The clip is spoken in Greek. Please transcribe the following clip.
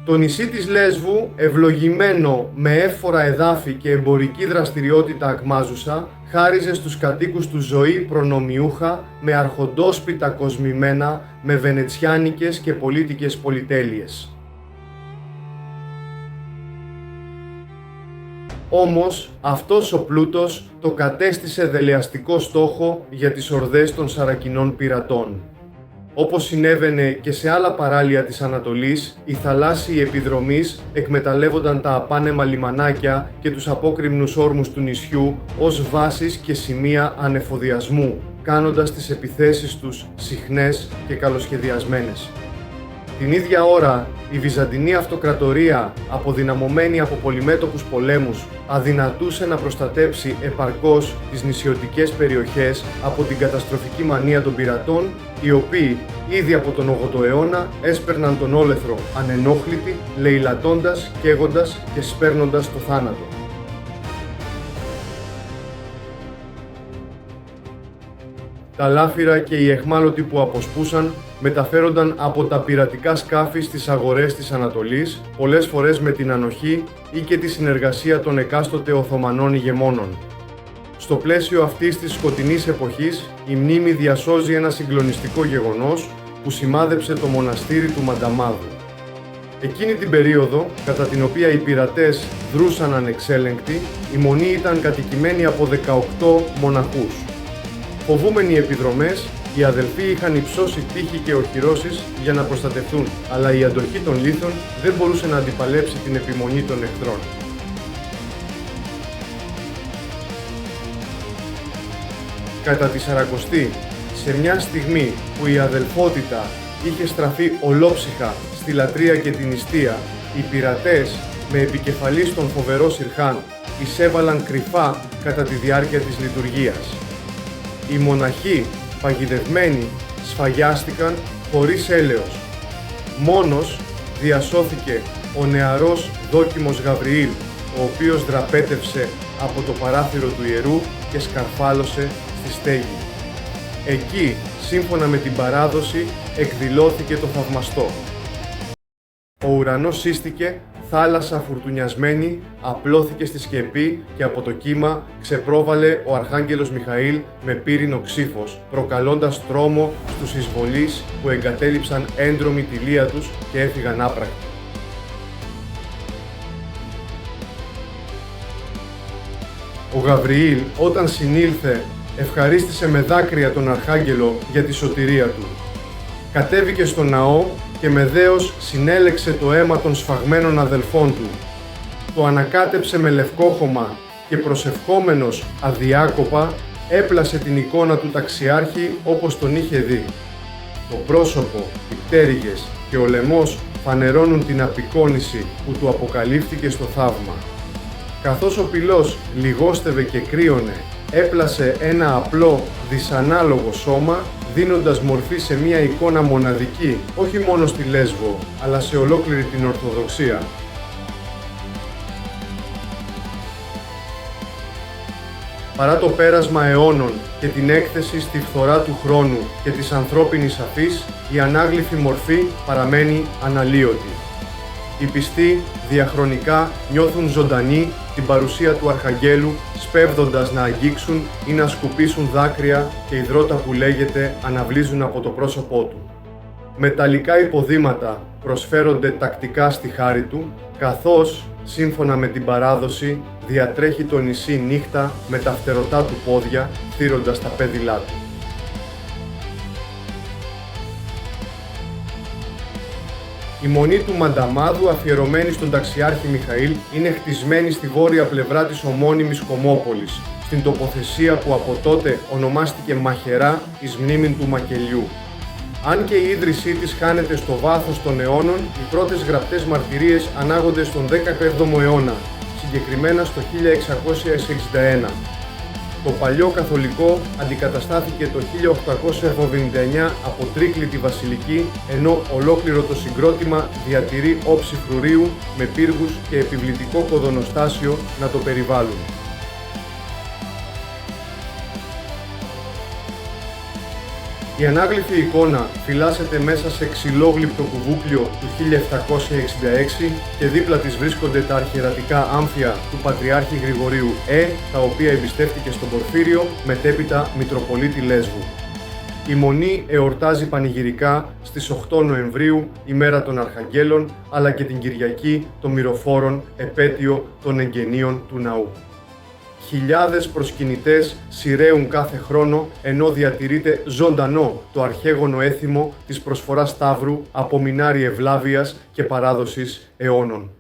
Το νησί της Λέσβου, ευλογημένο με εύφορα εδάφη και εμπορική δραστηριότητα ακμάζουσα, χάριζε στους κατοίκους του ζωή προνομιούχα με αρχοντόσπιτα κοσμημένα, με βενετσιάνικες και πολίτικες πολυτέλειες. Όμως, αυτός ο πλούτος το κατέστησε δελεαστικό στόχο για τις ορδές των Σαρακινών πειρατών. Όπως συνέβαινε και σε άλλα παράλια της Ανατολής, οι θαλάσσιοι επιδρομείς εκμεταλλεύονταν τα απάνεμα λιμανάκια και τους απόκρημνους όρμους του νησιού ως βάσεις και σημεία ανεφοδιασμού, κάνοντας τις επιθέσεις τους συχνές και καλοσχεδιασμένες. Την ίδια ώρα, η Βυζαντινή Αυτοκρατορία, αποδυναμωμένη από πολυμέτωπους πολέμους, αδυνατούσε να προστατέψει επαρκώς τις νησιωτικές περιοχές από την καταστροφική μανία των πειρατών, οι οποίοι ήδη από τον 8ο αιώνα έσπερναν τον όλεθρο ανενόχλητοι, λεηλατώντας, καίγοντας και σπέρνοντας το θάνατο. Τα λάφυρα και οι αιχμάλωτοι που αποσπούσαν μεταφέρονταν από τα πειρατικά σκάφη στις αγορές της Ανατολής, πολλές φορές με την ανοχή ή και τη συνεργασία των εκάστοτε Οθωμανών ηγεμόνων. Στο πλαίσιο αυτής της σκοτεινής εποχής, η μνήμη διασώζει ένα συγκλονιστικό γεγονός που σημάδεψε το μοναστήρι του Μανταμάδου. Εκείνη την περίοδο, κατά την οποία οι πειρατές δρούσαν ανεξέλεγκτοι, η μονή ήταν κατοικημένη από 18 μοναχούς. Φοβούμενοι επιδρομές, οι αδελφοί είχαν υψώσει τείχη και οχυρώσεις για να προστατευτούν, αλλά η αντοχή των λίθων δεν μπορούσε να αντιπαλέψει την επιμονή των εχθρών. Κατά τη Σαρακοστή, σε μια στιγμή που η αδελφότητα είχε στραφεί ολόψυχα στη λατρεία και την νηστεία, οι πειρατές, με επικεφαλής τον φοβερό Σιρχάν, εισέβαλαν κρυφά κατά τη διάρκεια της λειτουργίας. Οι μοναχοί, παγιδευμένοι, σφαγιάστηκαν χωρίς έλεος. Μόνος διασώθηκε ο νεαρός δόκιμος Γαβριήλ, ο οποίος δραπέτευσε από το παράθυρο του ιερού και σκαρφάλωσε στη στέγη. Εκεί, σύμφωνα με την παράδοση, εκδηλώθηκε το θαυμαστό. Ο ουρανός σύστηκε, θάλασσα φουρτουνιασμένη απλώθηκε στη σκεπή και από το κύμα ξεπρόβαλε ο Αρχάγγελος Μιχαήλ με πύρινο ξύφος, προκαλώντας τρόμο στους εισβολείς που εγκατέλειψαν έντρομη τη λία τους και έφυγαν άπρακτοι. Ο Γαβριήλ, όταν συνήλθε, ευχαρίστησε με δάκρυα τον Αρχάγγελο για τη σωτηρία του. Κατέβηκε στο ναό και με δέος συνέλεξε το αίμα των σφαγμένων αδελφών του. Το ανακάτεψε με λευκόχωμα και προσευχόμενος αδιάκοπα έπλασε την εικόνα του ταξιάρχη όπως τον είχε δει. Το πρόσωπο, οι πτέρυγες και ο λαιμός φανερώνουν την απεικόνηση που του αποκαλύφθηκε στο θαύμα. Καθώς ο πυλός λιγόστευε και κρύωνε, έπλασε ένα απλό δυσανάλογο σώμα, δίνοντας μορφή σε μια εικόνα μοναδική, όχι μόνο στη Λέσβο, αλλά σε ολόκληρη την Ορθοδοξία. Παρά το πέρασμα αιώνων και την έκθεση στη φθορά του χρόνου και της ανθρώπινης αφής, η ανάγλυφη μορφή παραμένει αναλύωτη. Οι πιστοί διαχρονικά νιώθουν ζωντανή την παρουσία του Αρχαγγέλου, σπέβδοντας να αγγίξουν ή να σκουπίσουν δάκρυα και υδρότα που λέγεται αναβλύζουν από το πρόσωπό του. Μεταλλικά υποδήματα προσφέρονται τακτικά στη χάρη του, καθώς, σύμφωνα με την παράδοση, διατρέχει το νησί νύχτα με τα φτερωτά του πόδια, θύροντας τα πέδιλά του. Η μονή του Μανταμάδου, αφιερωμένη στον ταξιάρχη Μιχαήλ, είναι χτισμένη στη βόρεια πλευρά της ομώνυμης Κομόπολης, στην τοποθεσία που από τότε ονομάστηκε Μαχερά εις μνήμην του Μακελιού. Αν και η ίδρυσή της χάνεται στο βάθος των αιώνων, οι πρώτες γραπτές μαρτυρίες ανάγονται στον 17ο αιώνα, συγκεκριμένα στο 1661. Το παλιό καθολικό αντικαταστάθηκε το 1879 από τρίκλητη βασιλική, ενώ ολόκληρο το συγκρότημα διατηρεί όψη φρουρίου με πύργους και επιβλητικό κοδωνοστάσιο να το περιβάλλουν. Η ανάγλυφη εικόνα φυλάσσεται μέσα σε ξυλόγλυπτο κουβούκλιο του 1766 και δίπλα της βρίσκονται τα αρχιερατικά άμφια του Πατριάρχη Γρηγορίου τα οποία εμπιστεύτηκε στον Πορφύριο, μετέπειτα Μητροπολίτη Λέσβου. Η Μονή εορτάζει πανηγυρικά στις 8 Νοεμβρίου, ημέρα των Αρχαγγέλων, αλλά και την Κυριακή των Μυροφόρων, επέτειο των εγγενείων του ναού. Χιλιάδες προσκυνητές σειραίουν κάθε χρόνο, ενώ διατηρείται ζωντανό το αρχαίγωνο έθιμο της προσφοράς Σταύρου από μηνάρι ευλάβειας και παράδοσης αιώνων.